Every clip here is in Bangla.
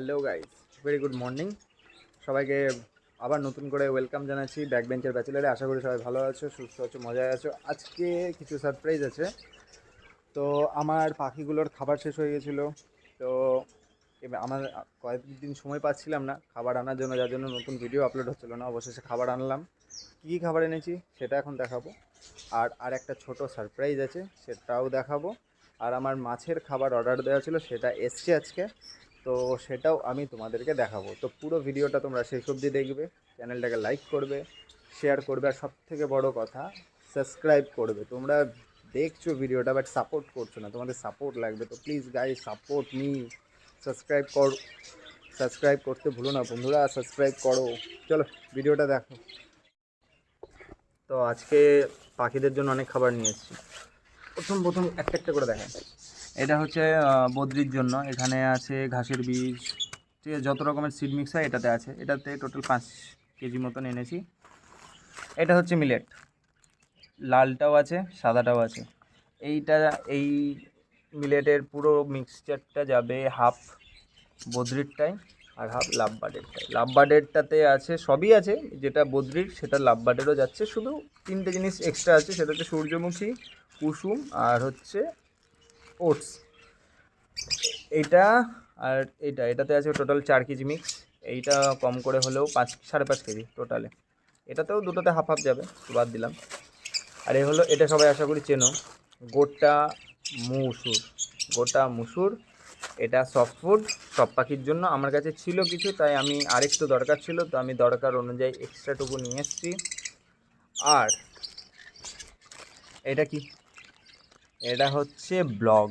Hello guys, very good morning. সবাইকে আবার নতুন করে ওয়েলকাম জানাচ্ছি ব্যাক বেঞ্চের ব্যাচেলারে। আশা করি সবাই ভালো আছো, সুস্থ আছো, মজায় আছো। আজকে কিছু সারপ্রাইজ আছে। তো আমার পাখিগুলোর খাবার শেষ হয়ে গেছিলো। তো এবার আমার কয়েকদিন সময় পাচ্ছিলাম না খাবার আনার জন্য, যার জন্য নতুন ভিডিও আপলোড হচ্ছিলো না। অবশেষে খাবার আনলাম। কী কী খাবার এনেছি সেটা এখন দেখাবো। আর একটা ছোট সারপ্রাইজ আছে, সেটাও দেখাবো। আর আমার মাছের খাবার অর্ডার দেওয়া ছিল, সেটা এসছে আজকে। তো সেটাও আমি তোমাদেরকে দেখাবো। তো পুরো ভিডিওটা তোমরা শেষ অবধি দেখবে। চ্যানেলটাকে লাইক করবে, শেয়ার করবে, আর সবথেকে বড় কথা সাবস্ক্রাইব করবে। তোমরা দেখছো ভিডিওটা বাট সাপোর্ট করছো না, তোমাদের সাপোর্ট লাগবে। তো please guys, support me. Subscribe কর, সাবস্ক্রাইব করতে ভুলো না বন্ধুরা, সাবস্ক্রাইব করো। চলো ভিডিওটা দেখো। তো আজকে পাখিদের জন্য অনেক খাবার নিয়ে এসেছি। প্রথম একটা একটা করে দেখাই। এটা হচ্ছে বদ্রির জন্য। এখানে আছে ঘাসের বীজ, ঠিক আছে, যত রকমের সিড মিক্স হয় এটাতে আছে। এটাতে টোটাল 5 কেজি মতন এনেছি। এটা হচ্ছে মিলেট, লালটাও আছে সাদাটাও আছে। এই মিলেটের পুরো মিক্সচারটা যাবে হাফ বদ্রিরটাই আর হাফ লাভবার্ডেরটাই। লাভবার্ডেরটাতে আছে সবই আছে, যেটা বদ্রির সেটা লাভবার্ডেরও যাচ্ছে। শুধু 3টে জিনিস এক্সট্রা আছে, সেটা হচ্ছে সূর্যমুখী, কুসুম আর হচ্ছে ওটস। এইটা আর এটাতে আছে টোটাল 4 কেজি মিক্স। এইটা কম করে হলেও 5.5 কেজি টোটালে। এটাতেও দুটোতে হাফ হাফ যাবে, বাদ দিলাম। আর এটা সবাই আশা করি চেনো, গোটা মুসুর। গোটা মুসুর, এটা সফট ফুড সব পাখির জন্য। আমার কাছে ছিল কিছু, তাই আমি আরেকটু দরকার ছিল, তো আমি দরকার অনুযায়ী এক্সট্রাটুকু নিয়ে এসেছি। আর এটা কি, এটা হচ্ছে ব্লগ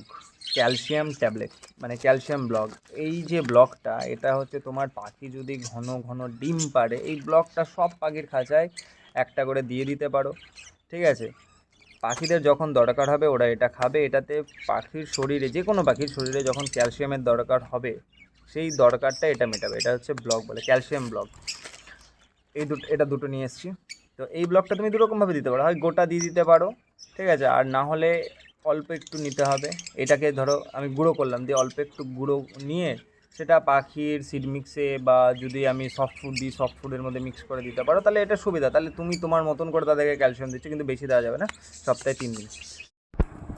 ক্যালসিয়াম ট্যাবলেট, মানে ক্যালসিয়াম ব্লগ। এই যে ব্লগটা, এটা হচ্ছে তোমার পাখি যদি ঘন ঘন ডিম পাড়ে, এই ব্লগটা সব পাখির খাঁচায় একটা করে দিয়ে দিতে পারো, ঠিক আছে। পাখিদের যখন দরকার হবে ওরা এটা খাবে। এটাতে পাখির শরীরে, যে কোনো পাখির শরীরে যখন ক্যালসিয়ামের দরকার হবে, সেই দরকারটা এটা মেটাবে। এটা হচ্ছে ব্লগ বলে, ক্যালসিয়াম ব্লগ। এটা দুটো নিয়ে এসেছি। তো এই ব্লগটা তুমি দুরকমভাবে দিতে পারো, হয় গোটা দিয়ে দিতে পারো, ঠিক আছে, আর না হলে অল্প একটু নিতে হবে। এটাকে ধরো আমি গুঁড়ো করলাম, দিয়ে অল্প একটু গুঁড়ো নিয়ে সেটা পাখির সিড মিক্সে, বা যদি আমি সফট ফুড দিই সফট ফুডের মধ্যে মিক্স করে দিতে পারো, তাহলে এটা সুবিধা। তাহলে তুমি তোমার মতন করে তাদেরকে ক্যালসিয়াম দিচ্ছ, কিন্তু বেশি দেওয়া যাবে না, সপ্তাহে 3 দিন।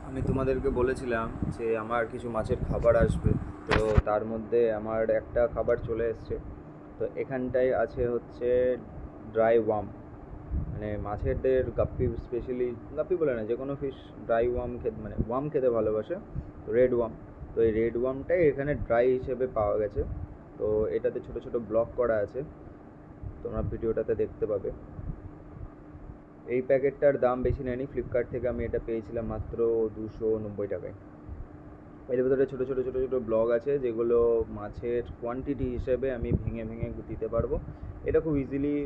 আমি তোমাদেরকে বলেছিলাম যে আমার কিছু মাছের খাবার আসবে, তো তার মধ্যে আমার একটা খাবার চলে এসছে। তো এখানটায় আছে হচ্ছে ড্রাই ওয়ার্ম, মানে মাছেদের গাপ্পি, স্পেশালি গাপ্পি বলে না, যে কোনো ফিশ ড্রাই ওয়ার্ম খেতে, মানে ওয়ার্ম খেতে ভালোবাসে, রেড ওয়ার্ম। তো এই রেড ওয়ার্মটাই এখানে ড্রাই হিসেবে পাওয়া গেছে। তো এটাতে ছোট ছোট ব্লক করা আছে, তোমরা ভিডিওটাতে দেখতে পাবে। এই প্যাকেটটার দাম বেশি নেয়নি, ফ্লিপকার্ট থেকে আমি এটা পেয়েছিলাম মাত্র 290 টাকায়। এর ভিতরে ছোটো ছোটো ছোটো ছোটো ব্লগ আছে, যেগুলো মাছের কোয়ান্টিটি হিসেবে আমি ভেঙে ভেঙে দিতে পারবো। এটা খুব ইজিলি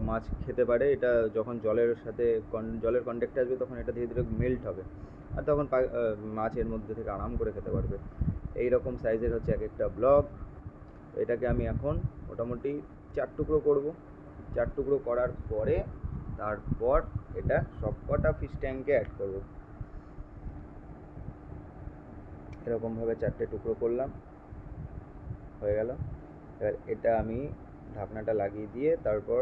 মাছ খেতে পারে। এটা যখন জলের সাথে জলের কন্ট্যাক্টে আসবে, তখন এটা ধীরে ধীরে মেল্ট হবে, আর তখন মাছ এর মধ্যে থেকে আরাম করে খেতে পারবে। এই রকম সাইজের হচ্ছে এক একটা ব্লগ। এটাকে আমি এখন মোটামুটি 4 টুকরো করব। 4 টুকরো করার পরে তারপর এটা সবকটা ফিশ ট্যাঙ্কে অ্যাড করব। এরকমভাবে 4টে টুকরো করলাম, হয়ে গেল। এবার এটা আমি ঢাকনাটা লাগিয়ে দিয়ে তারপর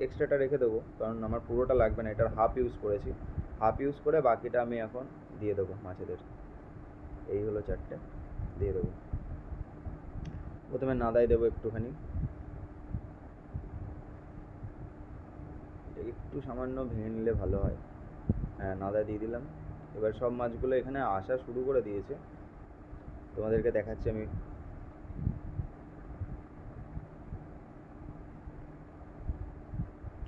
এক্সট্রাটা রেখে দেবো, কারণ আমার পুরোটা লাগবে না, এটার হাফ ইউজ করেছি। হাফ ইউজ করে বাকিটা আমি এখন দিয়ে দেবো মাছেদের। এই হলো 4টে, দিয়ে দেবো। প্রথমে নাদাই দেবো একটুখানি, এটা একটু সামান্য ভেঙে নিলে ভালো হয়। হ্যাঁ, নাদা দিয়ে দিলাম। এবার সব মাছগুলো এখানে আসা শুরু করে দিয়েছে, তোমাদেরকে দেখাচ্ছি আমি।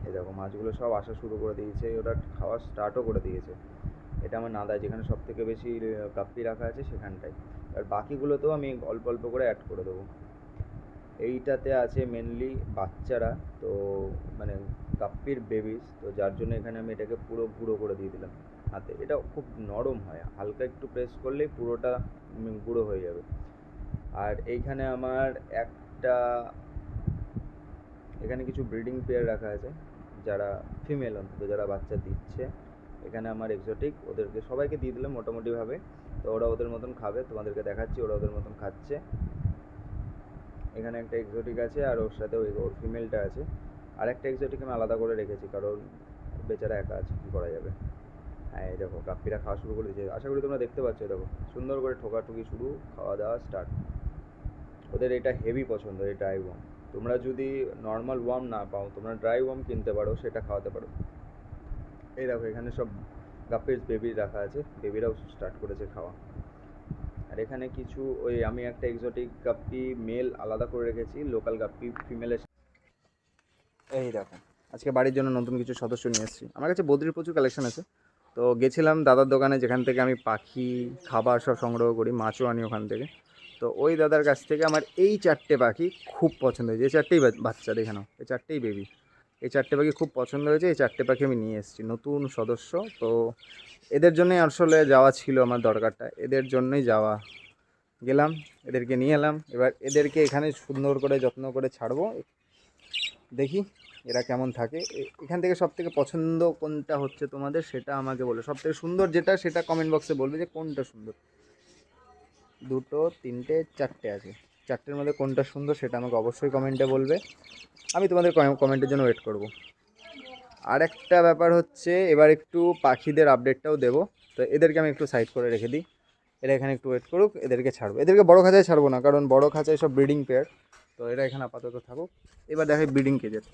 এই দেখো, মাছগুলো সব আসা শুরু করে দিয়েছে, ওটা খাওয়া স্টার্টও করে দিয়েছে। এটা আমার নাদায়, যেখানে সব থেকে বেশি গাপ্পি রাখা আছে সেখানটায়। আর বাকিগুলোতেও আমি অল্প অল্প করে অ্যাড করে দেবো। এইটাতে আছে মেনলি বাচ্চারা, তো মানে গাপ্পির বেবিস, তো যার জন্য এখানে আমি এটাকে পুরো গুঁড়ো করে দিয়ে দিলাম হাতে। এটা খুব নরম হয়, হালকা একটু প্রেস করলেই পুরোটা গুঁড়ো হয়ে যাবে। আর এইখানে আমার একটা, এখানে কিছু ব্রিডিং পেয়ার রাখা আছে, যারা ফিমেল, অন্তত যারা বাচ্চা দিচ্ছে। এখানে আমার এক্সোটিক, ওদেরকে সবাইকে দিয়ে দিলাম মোটামুটিভাবে। তো ওরা ওদের মতন খাবে, তোমাদেরকে দেখাচ্ছি ওরা ওদের মতন খাচ্ছে। এখানে একটা এক্সোটিক আছে আর ওর সাথে ওর ফিমেলটা আছে। আর একটা এক্সোটিক আমি আলাদা করে রেখেছি, কারণ বেচারা একা আছে, কী করা যাবে। হ্যাঁ এই দেখো গাপ্পিরা খাওয়া শুরু করে দিয়েছে, আশা করি তোমরা দেখতে পাচ্ছ। দেখো সুন্দর করে ঠোকাঠুকি শুরু, খাওয়া দাওয়া স্টার্ট। ওদের এটা হেভি পছন্দ, এই ড্রাই ওয়ার্ম। তোমরা যদি নর্মাল ওয়ার্ম না পাও, তোমরা ড্রাই ওয়ার্ম কিনতে পারো, সেটা খাওয়াতে পারো। এই দেখো এখানে সব গাপ্পির বেবি রাখা আছে, বেবিরাও স্টার্ট করেছে খাওয়া। আর এখানে কিছু ওই আমি একটা এক্সোটিক গাপ্পি মেল আলাদা করে রেখেছি লোকাল গাপ্পি ফিমেলের। এই দেখো আজকে বাড়ির জন্য নতুন কিছু সদস্য নিয়ে এসেছি। আমার কাছে বদ্রির প্রচুর কালেকশন আছে, তো গেছিলাম দাদার দোকানে, যেখান থেকে আমি পাখি খাবার সব সংগ্রহ করি, মাছও আনি ওখান থেকে। তো ওই দাদার কাছ থেকে আমার এই 4টে পাখি খুব পছন্দ হয়েছে। এই 4টেই বাচ্চা, দেখে নাও, এই 4টেই বেবি। এই 4টে পাখি খুব পছন্দ হয়েছে, এই 4টে পাখি আমি নিয়ে এসেছি, নতুন সদস্য। তো এদের জন্যই আসলে যাওয়া ছিল আমার দরকারটা, এদের জন্যই যাওয়া। গেলাম, এদেরকে নিয়ে এলাম, এবার এদেরকে এখানে সুন্দর করে যত্ন করে ছাড়বো। দেখি এরা কেমন থাকে। এখান থেকে সবথেকে পছন্দ কোনটা হচ্ছে তোমাদের, সেটা আমাকে বলো। সবথেকে সুন্দর যেটা, সেটা কমেন্ট বক্সে বলবে যে কোনটা সুন্দর। 2, 3, 4টে আছে, 4টের মধ্যে কোনটা সুন্দর সেটা আমাকে অবশ্যই কমেন্টে বলবে। আমি তোমাদের কমেন্টের জন্য ওয়েট করব। আর একটা ব্যাপার হচ্ছে, এবার একটু পাখিদের আপডেটটাও দেবো। তো এদেরকে আমি একটু সাইড করে রেখে দিই, এরা এখানে একটু ওয়েট করুক। এদেরকে ছাড়বো, এদেরকে বড় খাঁচায় ছাড়বো না, কারণ বড় খাঁচায় সব ব্রিডিং পেয়ার। তো এরা এখানে আপাতত থাকুক। এবার দেখে ব্রিডিং কেজের।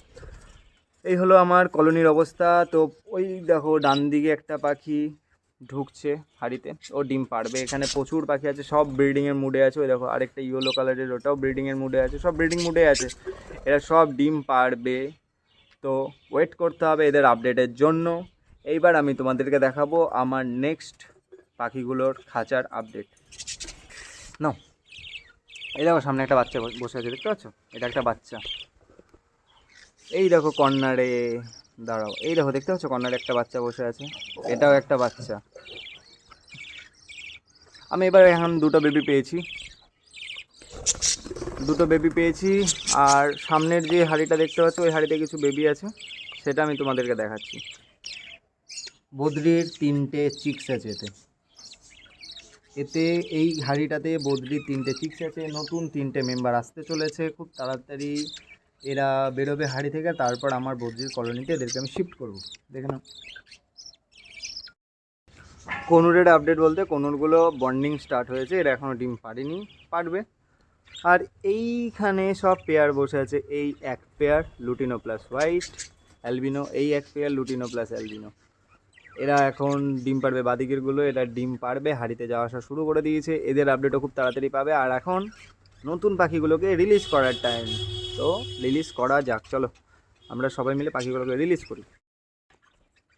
এই হলো আমার কলোনির অবস্থা। তো ওই দেখো ডান দিকে একটা পাখি ঢুকছে হাঁড়িতে, ও ডিম পাড়বে। এখানে প্রচুর পাখি আছে, সব ব্রিডিংয়ের মুডে আছে। ওই দেখো আরেকটা ইয়েলো কালারের, ওটাও ব্রিডিংয়ের মুডে আছে, সব ব্রিডিং মুডে আছে। এরা সব ডিম পাড়বে, তো ওয়েট করতে হবে এদের আপডেটের জন্য। এইবার আমি তোমাদেরকে দেখাবো আমার নেক্সট পাখিগুলোর খাঁচার আপডেট। নাও, এই দেখো সামনে একটা বাচ্চা বসে আছে, দেখতে পাচ্ছ? এটা একটা বাচ্চা। এই দেখো কর্নারে, দাঁড়াও, এই দেখো দেখতে পাচ্ছ কর্নারে একটা বাচ্চা বসে আছে, এটাও একটা বাচ্চা। আমি এবার এখন দুটো বেবি পেয়েছি। আর সামনের যে হাঁড়িটা দেখতে পাচ্ছ, ওই হাঁড়িতে কিছু বেবি আছে, সেটা আমি তোমাদেরকে দেখাচ্ছি। বদ্রির 3টে চিক্স আছে এতে এই হাঁড়িটাতে বদ্রির 3টে চিক্স আছে। নতুন 3টে মেম্বার আসতে চলেছে খুব তাড়াতাড়ি। এরা বেরোবে হাঁড়ি থেকে, তারপর আমার বদ্রির কলোনিতে এদেরকে আমি শিফট করবো। দেখে নাও। কনুরের আপডেট বলতে, কনুরগুলো বন্ডিং স্টার্ট হয়েছে, এরা এখনও ডিম পারবে। আর এইখানে সব পেয়ার বসে আছে। এই এক pair lutino plus white albino, এই এক পেয়ার লুটিনো প্লাস অ্যালবিনো। এরা এখন ডিম পারবে, বাদিকেরগুলো এরা ডিম পারবে, হাঁড়িতে যাওয়া আসা শুরু করে দিয়েছে। এদের আপডেটও খুব তাড়াতাড়ি পাবে। আর এখন নতুন পাখিগুলোকে রিলিজ করার টাইম, তো রিলিজ করা যাক। চলো আমরা সবাই মিলে পাখিগুলোকে রিলিজ করি।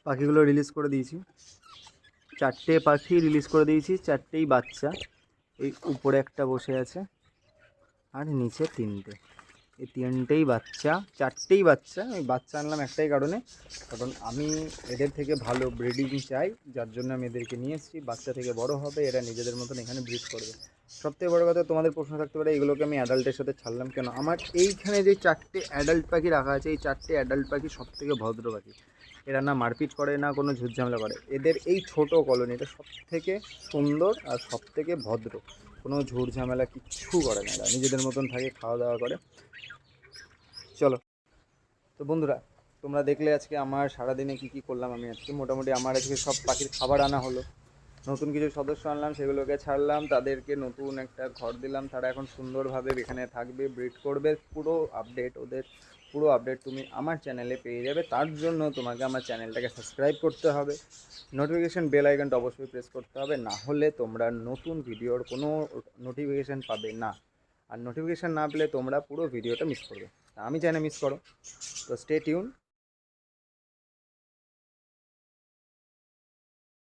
পাখিগুলো রিলিজ করে দিয়েছি, 4টে পাখি রিলিজ করে দিয়েছি, 4টেই বাচ্চা। এই উপরে একটা বসে আছে আর নিচে 3টে, এই 3টেই বাচ্চা, 4টেই বাচ্চা। আমি বাচ্চা আনলাম একটাই কারণ আমি এদের থেকে ভালো ব্রিডিং চাই, যার জন্য আমি এদেরকে নিয়ে এসেছি। বাচ্চা থেকে বড় হবে, এরা নিজেদের মতন এখানে ব্রিড করবে। সবথেকে বড় কথা, তোমাদের প্রশ্ন থাকতে পারে এগুলোকে আমি অ্যাডাল্টের সাথে ছাড়লাম কেন। আমার এইখানে যে 4টে অ্যাডাল্ট পাখি রাখা আছে, এই 4টে অ্যাডাল্ট পাখি সবথেকে ভদ্র পাখি। এরা না মারপিট করে, না কোনো ঝুটঝামেলা করে। এদের এই ছোট কলোনিটা সবথেকে সুন্দর আর সবথেকে ভদ্র, কোনো ঝুটঝামেলা কিচ্ছু করে না, এরা নিজেদের মতন থাকে, খাওয়া দাওয়া করে। চলো, তো বন্ধুরা তোমরা দেখলে আজকে আমার সারাদিনে কী করলাম। আমি আজকে মোটামুটি আমার আজকে সব পাখির খাবার আনা হলো, নতুন কিছু সদস্য আনলাম, সেগুলোকে ছাড়লাম, তাদেরকে নতুন একটা ঘর দিলাম। তারা এখন সুন্দরভাবে এখানে থাকবে, ব্রিড করবে। ওদের পুরো আপডেট তুমি আমার চ্যানেলে পেয়ে যাবে। তার জন্য তোমাকে আমার চ্যানেলটাকে সাবস্ক্রাইব করতে হবে, নোটিফিকেশান বেল আইকনটা অবশ্যই প্রেস করতে হবে, না হলে তোমরা নতুন ভিডিওর কোনো নোটিফিকেশান পাবে না। আর নোটিফিকেশান না পেলে তোমরা পুরো ভিডিওটা মিস করবে, আমি চাই না মিস করো। তো স্টে টিউন।